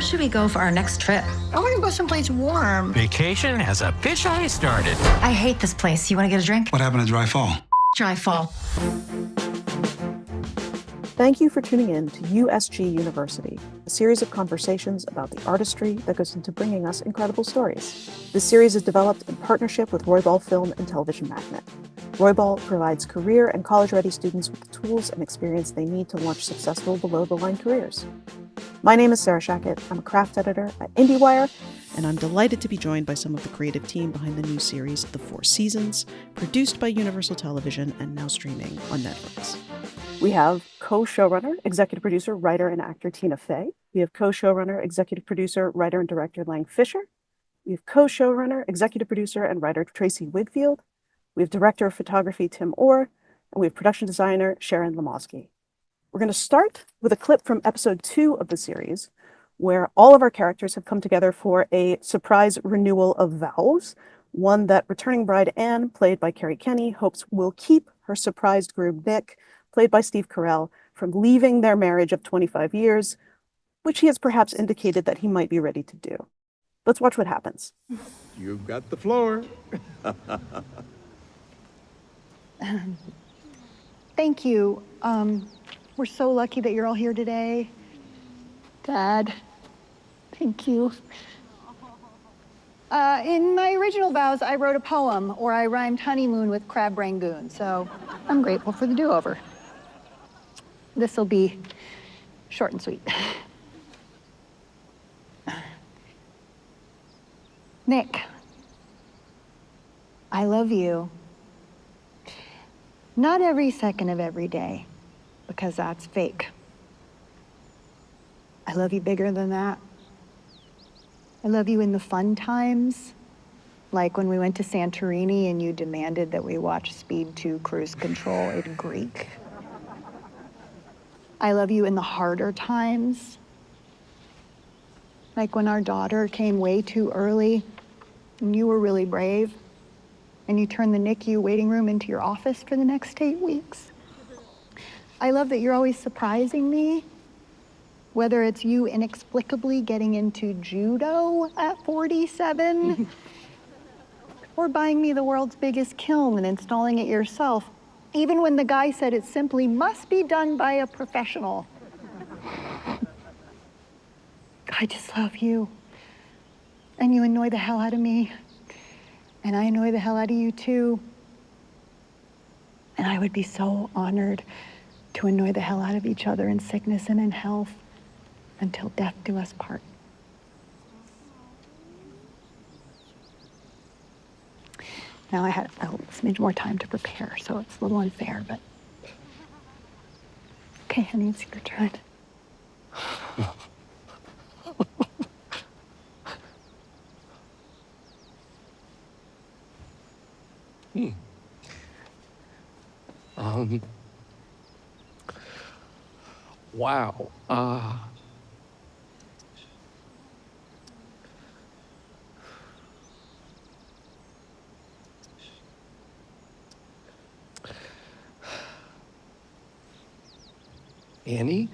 Where should we go for our next trip? I want to go someplace warm. Vacation has officially started. I hate this place. You want to get a drink? What happened to Dry Fall? Dry Fall. Thank you for tuning in to USG University, a series of conversations about the artistry that goes into bringing us incredible stories. This series is developed in partnership with Roybal Film and Television Magnet. Roybal provides career and college-ready students with the tools and experience they need to launch successful below-the-line careers. My name is Sarah Shachat. I'm a craft editor at IndieWire, and I'm delighted to be joined by some of the creative team behind the new series, The Four Seasons, produced by Universal Television and now streaming on Netflix. We have co-showrunner, executive producer, writer, and actor Tina Fey. We have co-showrunner, executive producer, writer, and director Lang Fisher. We have co-showrunner, executive producer, and writer Tracey Wigfield. We have director of photography Tim Orr, and we have production designer Sharon Lomofsky. We're going to start with a clip from episode 2 of the series, where all of our characters have come together for a surprise renewal of vows, one that returning bride Anne, played by Carrie Kenny, hopes will keep her surprised groom Nick, played by Steve Carell, from leaving their marriage of 25 years, which he has perhaps indicated that he might be ready to do. Let's watch what happens. You've got the floor. Thank you. We're so lucky that you're all here today. Dad, thank you. In my original vows, I wrote a poem, or I rhymed honeymoon with crab rangoon, so I'm grateful for the do-over. This'll be short and sweet. Nick, I love you. Not every second of every day, because that's fake. I love you bigger than that. I love you in the fun times, like when we went to Santorini and you demanded that we watch Speed 2 Cruise Control in Greek. I love you in the harder times, like when our daughter came way too early and you were really brave and you turned the NICU waiting room into your office for the next 8 weeks. I love that you're always surprising me, whether it's you inexplicably getting into judo at 47, or buying me the world's biggest kiln and installing it yourself, even when the guy said it simply must be done by a professional. I just love you. And you annoy the hell out of me. And I annoy the hell out of you too. And I would be so honored to annoy the hell out of each other in sickness and in health until death do us part. Now I had a smidge more time to prepare, so it's a little unfair, but. Okay, honey, it's your turn. Wow. Annie?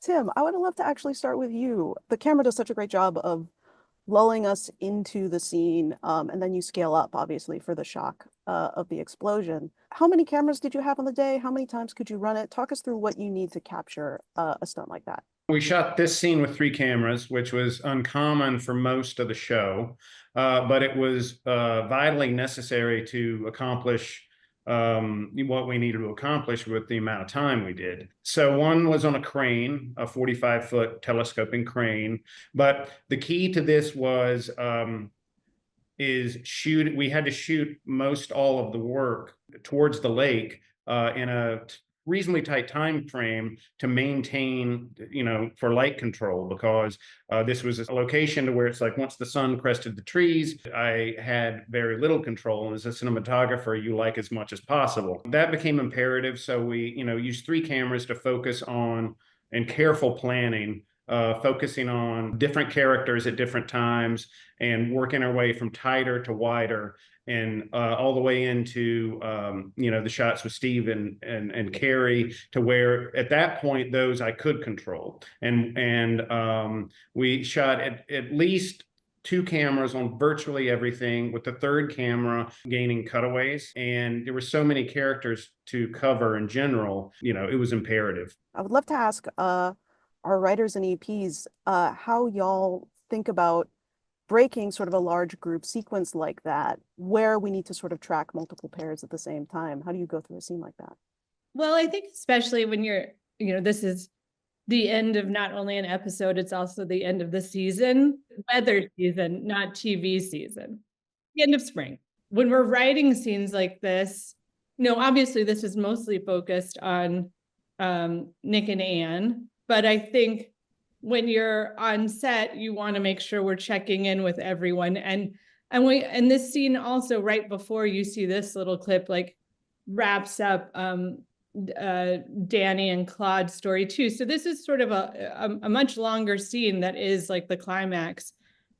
Tim, I would love to actually start with you. The camera does such a great job of lulling us into the scene, and then you scale up, obviously, for the shock of the explosion. How many cameras did you have on the day? How many times could you run it? Talk us through what you need to capture a stunt like that. We shot this scene with 3 cameras, which was uncommon for most of the show, but it was vitally necessary to accomplish what we needed to accomplish with the amount of time we did. So one was on a crane, a 45-foot telescoping crane. But the key to this was we had to shoot most all of the work towards the lake in a reasonably tight time frame to maintain, for light control, because this was a location to where it's like once the sun crested the trees, I had very little control. And as a cinematographer, you like as much as possible. That became imperative. So we, used 3 cameras to focus on, and careful planning, focusing on different characters at different times and working our way from tighter to wider. and all the way into the shots with Steve and Carrie, to where at that point those I could control, and we shot at least 2 cameras on virtually everything, with the 3rd camera gaining cutaways. And there were so many characters to cover in general, it was imperative. I would love to ask our writers and EPs how y'all think about breaking sort of a large group sequence like that, where we need to sort of track multiple pairs at the same time. How do you go through a scene like that? Well, I think especially when this is the end of not only an episode, it's also the end of the season, weather season, not TV season, the end of spring. When we're writing scenes like this, obviously this is mostly focused on Nick and Anne, but I think when you're on set, you want to make sure we're checking in with everyone. And this scene also, right before you see this little clip, like wraps up Danny and Claude's story too. So this is sort of a much longer scene that is like the climax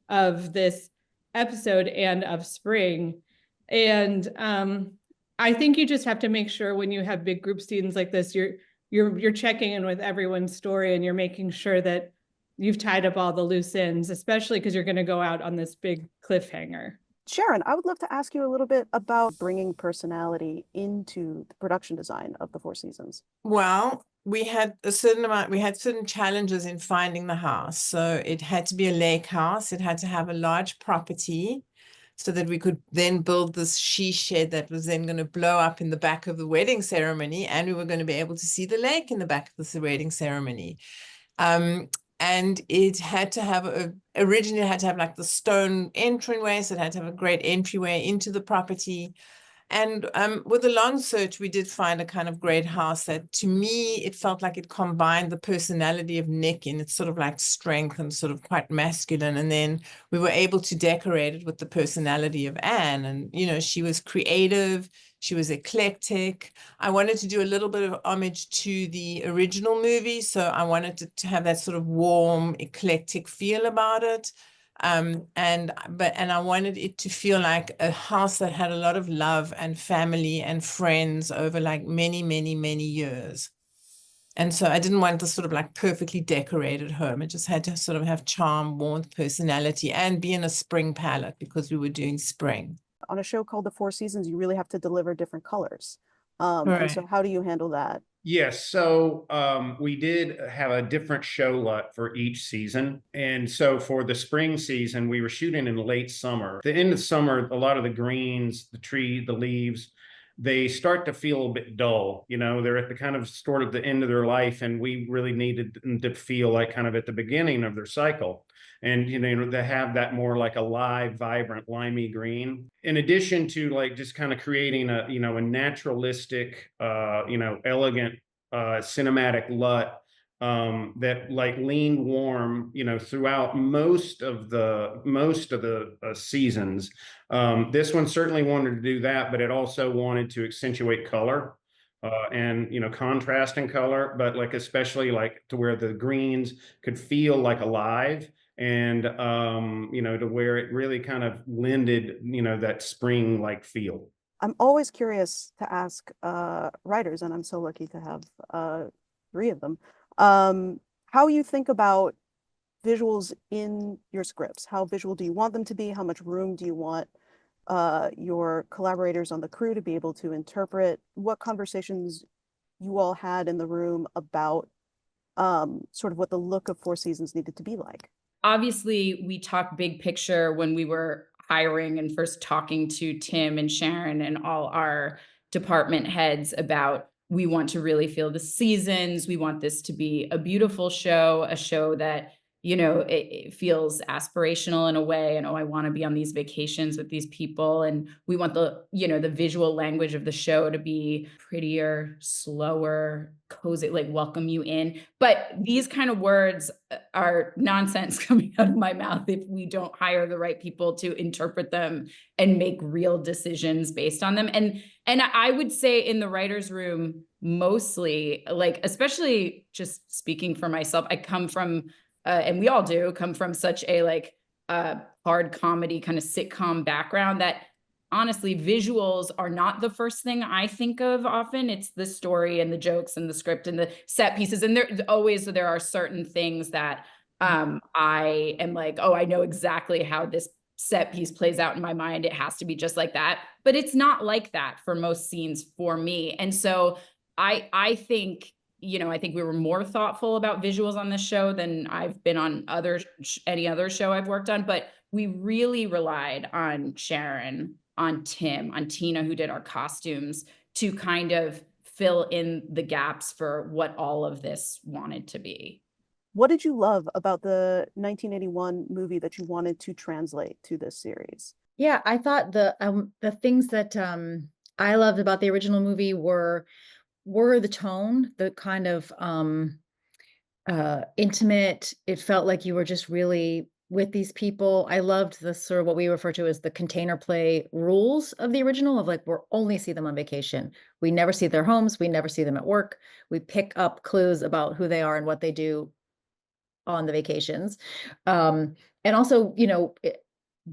of this episode and of spring. And I think you just have to make sure when you have big group scenes like this, you're checking in with everyone's story, and you're making sure that you've tied up all the loose ends, especially because you're going to go out on this big cliffhanger. Sharon, I would love to ask you a little bit about bringing personality into the production design of the 4 seasons. Well, we had certain challenges in finding the house. So it had to be a lake house. It had to have a large property so that we could then build this she shed that was then going to blow up in the back of the wedding ceremony. And we were going to be able to see the lake in the back of the wedding ceremony. And it had to have originally it had to have like the stone entryway, so it had to have a great entryway into the property. And with a long search, we did find a kind of great house that, to me, it felt like it combined the personality of Nick in its sort of like strength and sort of quite masculine. And then we were able to decorate it with the personality of Anne. And, she was creative. She was eclectic. I wanted to do a little bit of homage to the original movie. So I wanted to have that sort of warm, eclectic feel about it. And I wanted it to feel like a house that had a lot of love and family and friends over like many, many, many years. And so I didn't want this sort of like perfectly decorated home. It just had to sort of have charm, warmth, personality, and be in a spring palette because we were doing spring. On a show called The 4 Seasons, you really have to deliver different colors. And Right. so how do you handle that? Yes, so we did have a different show lot for each season. And so for the spring season, we were shooting in late summer. At the end of summer, a lot of the greens, the tree, the leaves, they start to feel a bit dull. They're at the kind of sort of the end of their life, and we really needed them to feel like kind of at the beginning of their cycle. And, to have that more like a live, vibrant, limey green, in addition to like just kind of creating a naturalistic, elegant, cinematic LUT that like leaned warm, throughout most of the seasons. This one certainly wanted to do that, but it also wanted to accentuate color. And contrast in color, but like especially like to where the greens could feel like alive, and to where it really kind of lended that spring like feel. I'm always curious to ask writers, and I'm so lucky to have 3 of them, how you think about visuals in your scripts. How visual do you want them to be? How much room do you want your collaborators on the crew to be able to interpret? What conversations you all had in the room about sort of what the look of 4 Seasons needed to be like? Obviously, we talk big picture when we were hiring and first talking to Tim and Sharon and all our department heads about, we want to really feel the seasons. We want this to be a beautiful show, a show that, it feels aspirational in a way. And, I want to be on these vacations with these people. And we want the visual language of the show to be prettier, slower, cozy, like welcome you in. But these kind of words are nonsense coming out of my mouth if we don't hire the right people to interpret them and make real decisions based on them. And I would say in the writer's room, mostly, like, especially just speaking for myself, I come from, and we all do come from such a hard comedy kind of sitcom background that honestly, visuals are not the first thing I think of often. It's the story and the jokes and the script and the set pieces. And there are certain things that I am like, oh, I know exactly how this set piece plays out in my mind. It has to be just like that. But it's not like that for most scenes for me. And so I think, I think we were more thoughtful about visuals on this show than I've been on any other show I've worked on. But we really relied on Sharon, on Tim, on Tina, who did our costumes, to kind of fill in the gaps for what all of this wanted to be. What did you love about the 1981 movie that you wanted to translate to this series? Yeah, I thought the things that I loved about the original movie were the tone, the kind of intimate. It felt like you were just really with these people. I loved the sort of what we refer to as the container play rules of the original, of like, we're only see them on vacation. We never see their homes. We never see them at work. We pick up clues about who they are and what they do on the vacations. And also,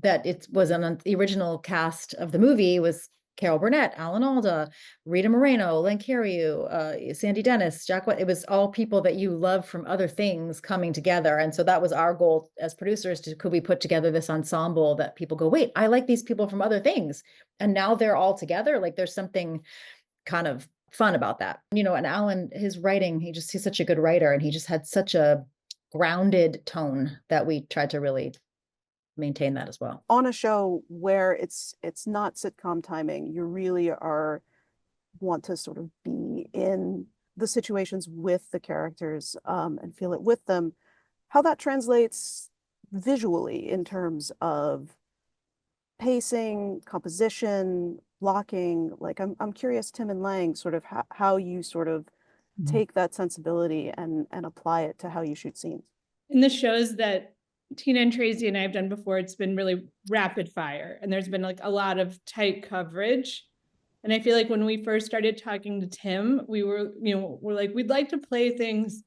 that it was on the original cast of the movie was Carol Burnett, Alan Alda, Rita Moreno, Len Cariou, Sandy Dennis, Jack White. It was all people that you love from other things coming together. And so that was our goal as producers, could we put together this ensemble that people go, wait, I like these people from other things. And now they're all together. Like there's something kind of fun about that. And Alan, his writing, he's such a good writer, and he just had such a grounded tone that we tried to really maintain that as well. On a show where it's not sitcom timing, you really want to sort of be in the situations with the characters and feel it with them. How that translates visually in terms of pacing, composition, blocking. Like I'm curious, Tim and Lang, sort of how you sort of take that sensibility and apply it to how you shoot scenes. In the shows that Tina and Tracey and I have done before, it's been really rapid fire, and there's been like a lot of tight coverage. And I feel like when we first started talking to Tim, we're like, we'd like to play things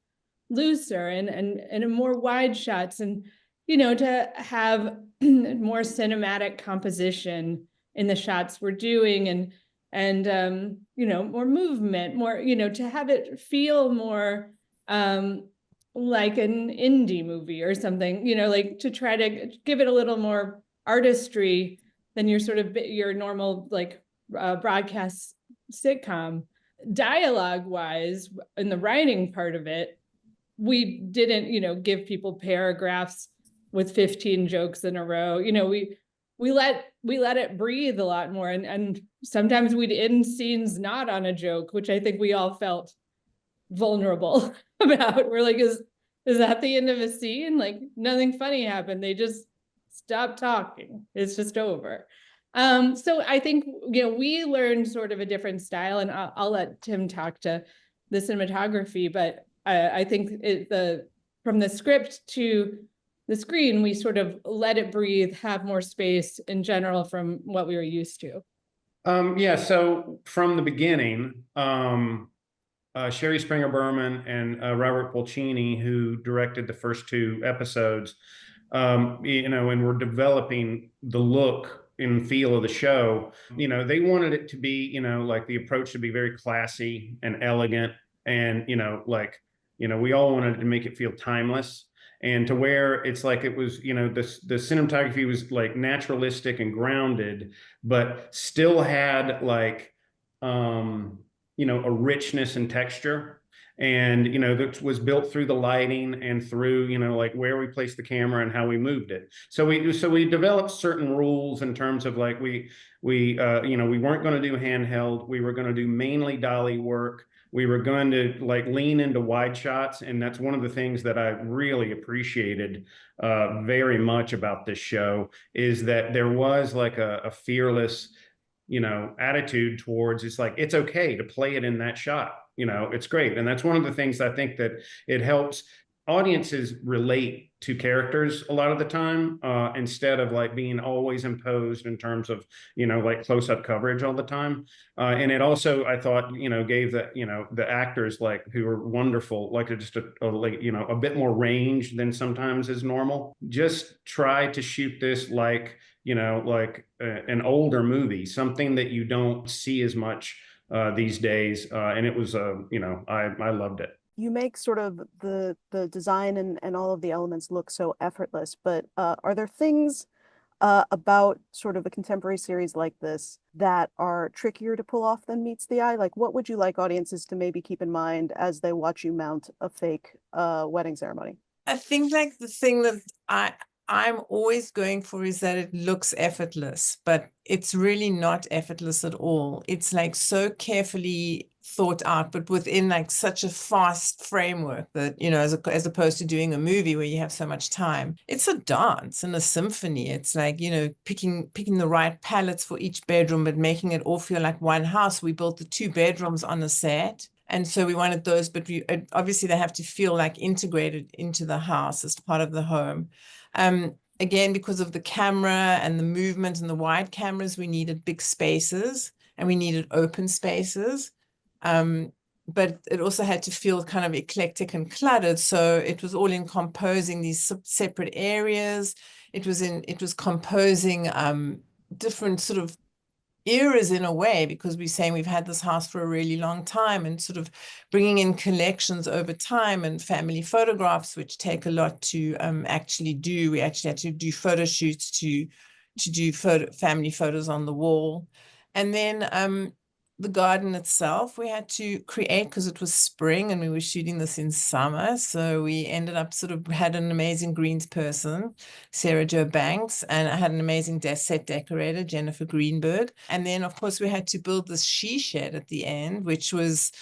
looser and in more wide shots, and to have more cinematic composition in the shots we're doing, and more movement, more, to have it feel more like an indie movie or something, like to try to give it a little more artistry than your normal like broadcast sitcom. Dialogue wise, in the writing part of it, we didn't, give people paragraphs with 15 jokes in a row. We let it breathe a lot more, and sometimes we'd end scenes not on a joke, which I think we all felt vulnerable about. We're like, is that the end of a scene? Like nothing funny happened. They just stopped talking. It's just over. So I think, we learned sort of a different style, and I'll let Tim talk to the cinematography, but I think from the script to the screen, we sort of let it breathe, have more space in general from what we were used to. So from the beginning, Sherry Springer Berman and Robert Pulcini, who directed the first two episodes, and we're developing the look and feel of the show. They wanted it to be, like the approach to be very classy and elegant, and we all wanted to make it feel timeless, and to where it's like it was, the cinematography was like naturalistic and grounded, but still had like a richness and texture, and that was built through the lighting and through like where we placed the camera and how we moved it. So we developed certain rules in terms of like we weren't going to do handheld. We were going to do mainly dolly work. We were going to like lean into wide shots, and that's one of the things that I really appreciated very much about this show, is that there was like a fearless attitude towards, it's like, it's okay to play it in that shot. It's great. And that's one of the things I think that it helps audiences relate to characters a lot of the time, instead of like being always imposed in terms of, like close-up coverage all the time. And it also, I thought, gave the actors, like, who are wonderful, like just a bit more range than sometimes is normal. Just try to shoot this like like an older movie, something that you don't see as much these days. And it was, I loved it. You make sort of the design and all of the elements look so effortless, but are there things about sort of a contemporary series like this that are trickier to pull off than meets the eye? Like, what would you like audiences to maybe keep in mind as they watch you mount a fake wedding ceremony? I think like the thing that I'm always going for is that it looks effortless, but it's really not effortless at all. It's like so carefully thought out, but within like such a fast framework that, as opposed to doing a movie where you have so much time. It's a dance and a symphony. It's like, picking the right palettes for each bedroom, but making it all feel like one house. We built the 2 bedrooms on the set. And so we wanted those, but obviously they have to feel like integrated into the house as part of the home. Again, because of the camera and the movement and the wide cameras, we needed big spaces and we needed open spaces. But it also had to feel kind of eclectic and cluttered. So it was all in composing these separate areas. It was composing different sort of eras in a way, because we're saying we've had this house for a really long time, and sort of bringing in collections over time and family photographs, which take a lot to actually do. We actually had to do photo shoots to do family photos on the wall. And then the garden itself, we had to create because it was spring and we were shooting this in summer. So we ended up had an amazing greens person, Sarah Jo Banks, and I had an amazing set decorator, Jennifer Greenberg. And then, of course, we had to build this she shed at the end, which was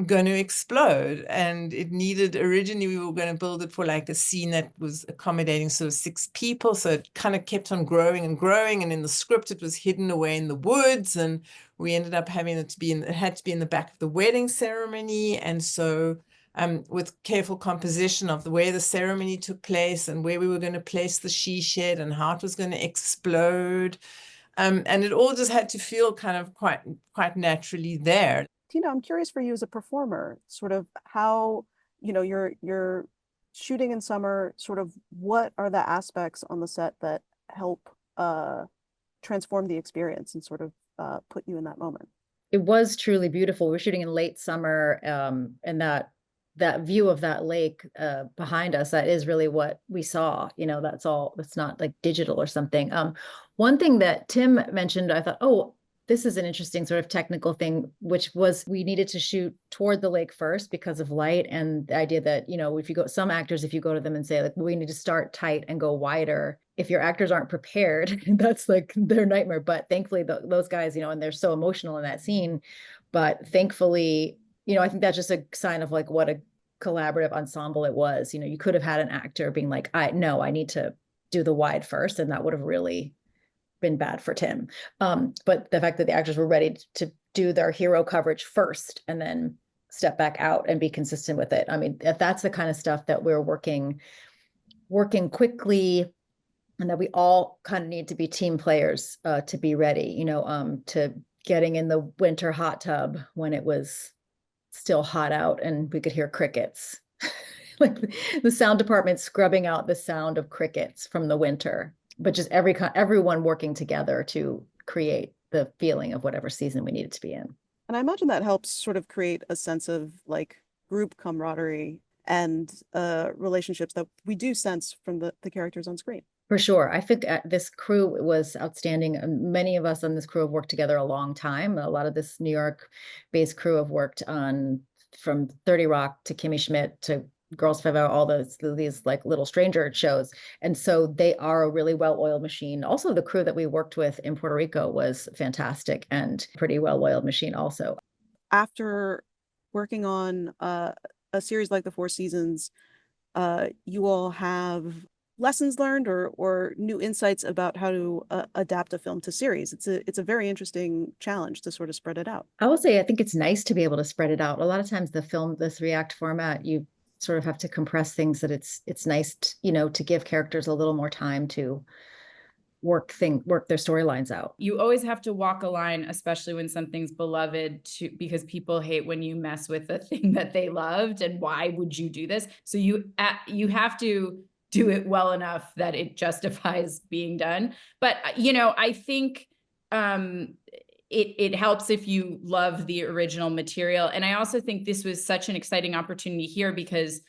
going to explode. And it needed, originally we were going to build it for like a scene that was accommodating sort of 6 people. So it kind of kept on growing and growing. And in the script, it was hidden away in the woods. And we ended up having it to be it had to be in the back of the wedding ceremony. And so with careful composition of the way the ceremony took place and where we were going to place the she shed and how it was going to explode. And it all just had to feel kind of quite naturally there. Tina, I'm curious for you as a performer, sort of how, you're shooting in summer, sort of what are the aspects on the set that help transform the experience and sort of put you in that moment? It was truly beautiful. We're shooting in late summer, and that view of that lake behind us, that is really what we saw. That's all. It's not like digital or something. One thing that Tim mentioned, I thought, oh, this is an interesting sort of technical thing, which was we needed to shoot toward the lake first because of light, and the idea that, if you go, some actors, if you go to them and say like, we need to start tight and go wider, if your actors aren't prepared, that's like their nightmare. But thankfully those guys, and they're so emotional in that scene, but thankfully, I think that's just a sign of like what a collaborative ensemble it was. You could have had an actor being like, I need to do the wide first, and that would have really been bad for Tim. But the fact that the actors were ready to do their hero coverage first and then step back out and be consistent with it. I mean, that's the kind of stuff that we're working quickly, and that we all kind of need to be team players to be ready, to getting in the winter hot tub when it was still hot out and we could hear crickets. Like the sound department scrubbing out the sound of crickets from the winter, but just everyone working together to create the feeling of whatever season we needed to be in. And I imagine that helps sort of create a sense of like group camaraderie and relationships that we do sense from the characters on screen. For sure. I think this crew was outstanding. Many of us on this crew have worked together a long time. A lot of this New York-based crew have worked on from 30 Rock to Kimmy Schmidt to Girls 5 Hour, all these like little stranger shows. And so they are a really well-oiled machine. Also, the crew that we worked with in Puerto Rico was fantastic and pretty well-oiled machine also. After working on a series like The Four Seasons, you all have lessons learned or new insights about how to adapt a film to series. It's a very interesting challenge to sort of spread it out. I will say, I think it's nice to be able to spread it out. A lot of times the film, this react format, you sort of have to compress things, that it's nice to give characters a little more time to work their storylines out. You always have to walk a line, especially when something's beloved, because people hate when you mess with the thing that they loved. And why would you do this? So you have to do it well enough that it justifies being done. But, I think it helps if you love the original material. And I also think this was such an exciting opportunity here because,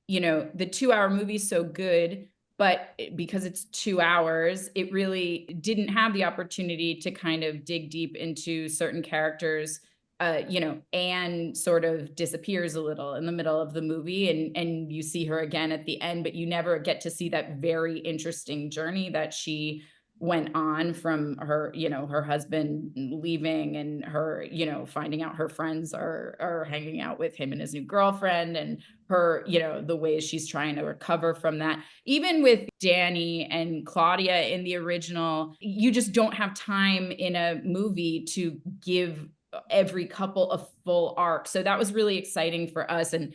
the 2-hour movie is so good, but because it's 2 hours, it really didn't have the opportunity to kind of dig deep into certain characters. Anne sort of disappears a little in the middle of the movie, and you see her again at the end, but you never get to see that very interesting journey that she went on from her, her husband leaving and her, finding out her friends are hanging out with him and his new girlfriend, and her, the ways she's trying to recover from that. Even with Danny and Claudia in the original, you just don't have time in a movie to give every couple a full arc. So that was really exciting for us, and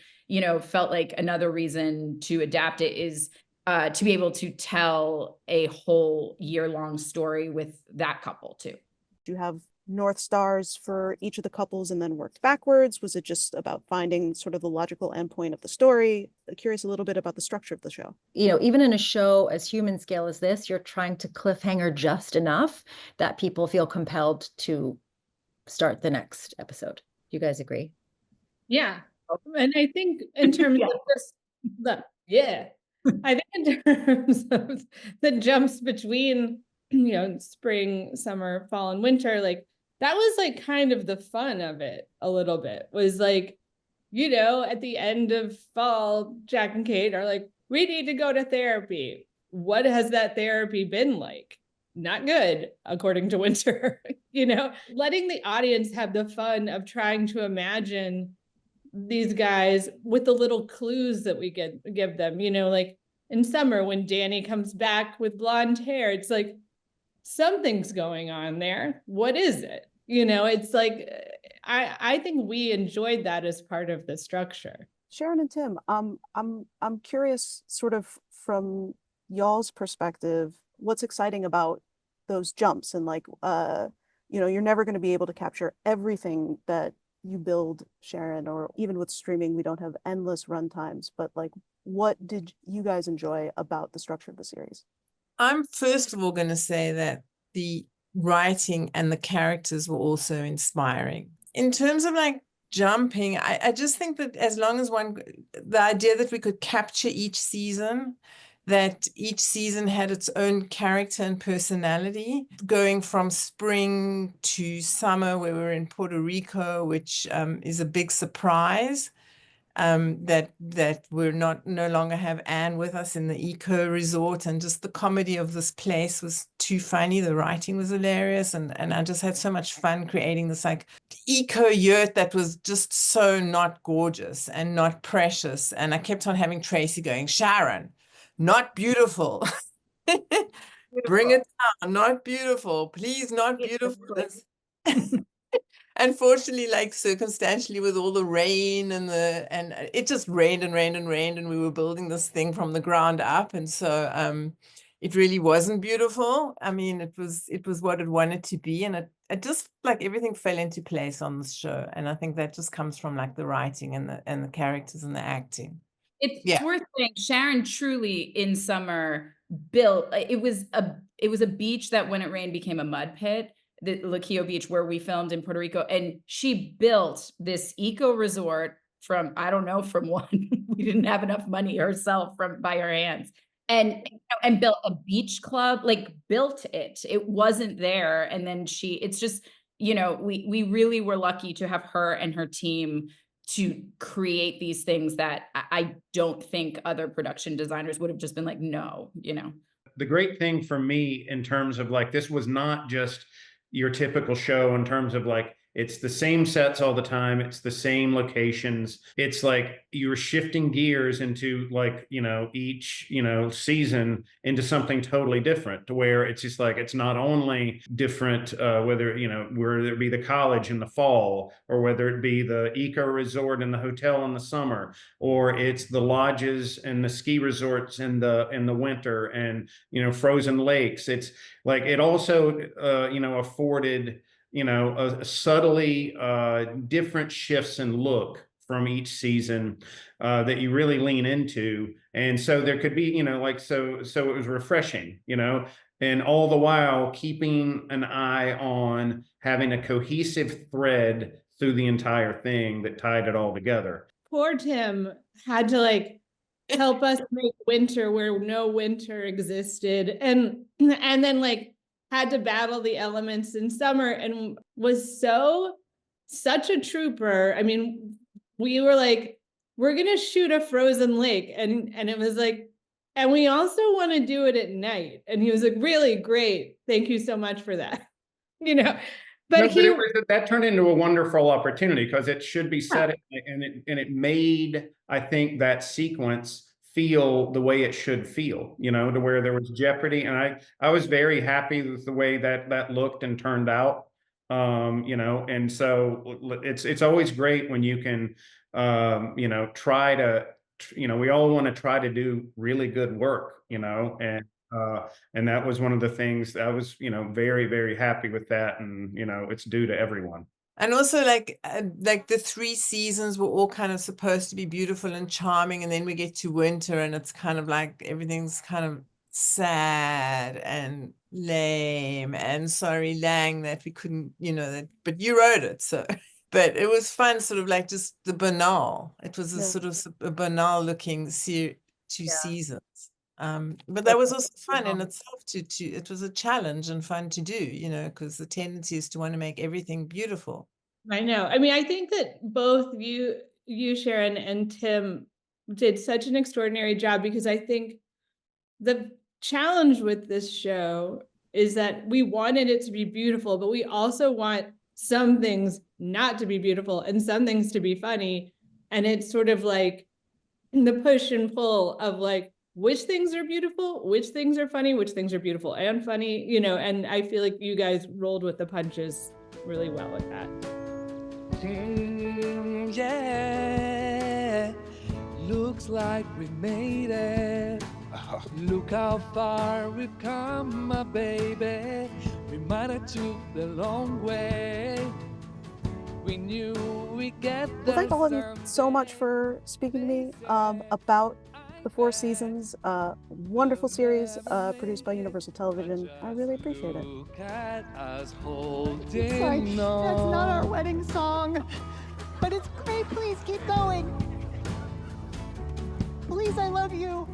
felt like another reason to adapt it is to be able to tell a whole year-long story with that couple too. Do you have North Stars for each of the couples and then worked backwards? Was it just about finding sort of the logical endpoint of the story? Curious a little bit about the structure of the show. Even in a show as human scale as this, you're trying to cliffhanger just enough that people feel compelled to start the next episode. Do you guys agree? Yeah. And I think in terms of this, I think in terms of the jumps between, spring, summer, fall, and winter, like that was like kind of the fun of it a little bit, was like, at the end of fall, Jack and Kate are like, we need to go to therapy. What has that therapy been like? Not good, according to Winter. Letting the audience have the fun of trying to imagine these guys with the little clues that we give them, like in summer when Danny comes back with blonde hair, it's like something's going on there. What is it? It's like I think we enjoyed that as part of the structure. Sharon and Tim, I'm curious, sort of from y'all's perspective, what's exciting about those jumps, and like you're never going to be able to capture everything that you build, Sharon, or even with streaming, we don't have endless run times, but like, what did you guys enjoy about the structure of the series? I'm first of all going to say that the writing and the characters were also inspiring. In terms of like jumping, I just think that as long as the idea that we could capture each season, that each season had its own character and personality, going from spring to summer, where we're in Puerto Rico, which is a big surprise, that we're no longer have Anne with us in the eco resort, and just the comedy of this place was too funny. The writing was hilarious, and I just had so much fun creating this like eco yurt that was just so not gorgeous and not precious. And I kept on having Tracey going, Sharon, not beautiful. Bring it down, not beautiful, please, not beautiful. Unfortunately, like circumstantially, with all the rain and it just rained and rained and rained, and we were building this thing from the ground up, and so it really wasn't beautiful. I mean, it was what it wanted to be, and it just like everything fell into place on this show, and I think that just comes from like the writing and the characters and the acting. It's worth saying, Sharon truly in summer built, it was a beach that when it rained became a mud pit, the Luquillo Beach where we filmed in Puerto Rico. And she built this eco resort from, I don't know, from one, we didn't have enough money herself by her hands. And built a beach club, like built it. It wasn't there. And then it's just, we really were lucky to have her and her team to create these things that I don't think other production designers would have just been like, no, The great thing for me in terms of like, this was not just your typical show in terms of like, it's the same sets all the time. It's the same locations. It's like you're shifting gears into like, each, season into something totally different, to where it's just like, it's not only different, whether it be the college in the fall, or whether it be the eco resort and the hotel in the summer, or it's the lodges and the ski resorts in the winter, and, frozen lakes. It's like, it also, afforded a subtly different shifts in look from each season that you really lean into. And so there could be, you know, like, so it was refreshing, you know, and all the while keeping an eye on having a cohesive thread through the entire thing that tied it all together. Poor Tim had to like help us make winter where no winter existed, and then like had to battle the elements in summer, and was such a trooper. I mean, we were like, we're gonna shoot a frozen lake, and it was like, and we also want to do it at night. And he was like, really great, thank you so much for that. You know, but No, he that turned into a wonderful opportunity because it should be set, and it made, I think, that sequence feel the way it should feel, you know, to where there was jeopardy. And I was very happy with the way that looked and turned out. You know, and so it's always great when you can, you know, try to, you know, we all want to try to do really good work, you know, and that was one of the things that I was, you know, very, very happy with that. And, you know, it's due to everyone. And also like the 3 seasons were all kind of supposed to be beautiful and charming, and then we get to winter and it's kind of like everything's kind of sad and lame, and sorry Lang that we couldn't, you know, that, but you wrote it, so but it was fun, sort of like just the banal. It was a sort of a banal looking 2 seasons. But that was also fun in itself to it was a challenge and fun to do, you know, because the tendency is to want to make everything beautiful. I know. I mean, I think that both you, Sharon, and Tim did such an extraordinary job, because I think the challenge with this show is that we wanted it to be beautiful, but we also want some things not to be beautiful and some things to be funny. And it's sort of like the push and pull of like, which things are beautiful, which things are funny, which things are beautiful and funny, you know, and I feel like you guys rolled with the punches really well with that. Yeah, looks like we made it. Look how far we've come, my baby. We might have took the long way. We knew we'd get there. Well, thank all of you so much for speaking to me about the 4 seasons. Wonderful series produced by Universal Television. I really appreciate it. It's like, that's not our wedding song, but it's great. Please keep going. Please, I love you.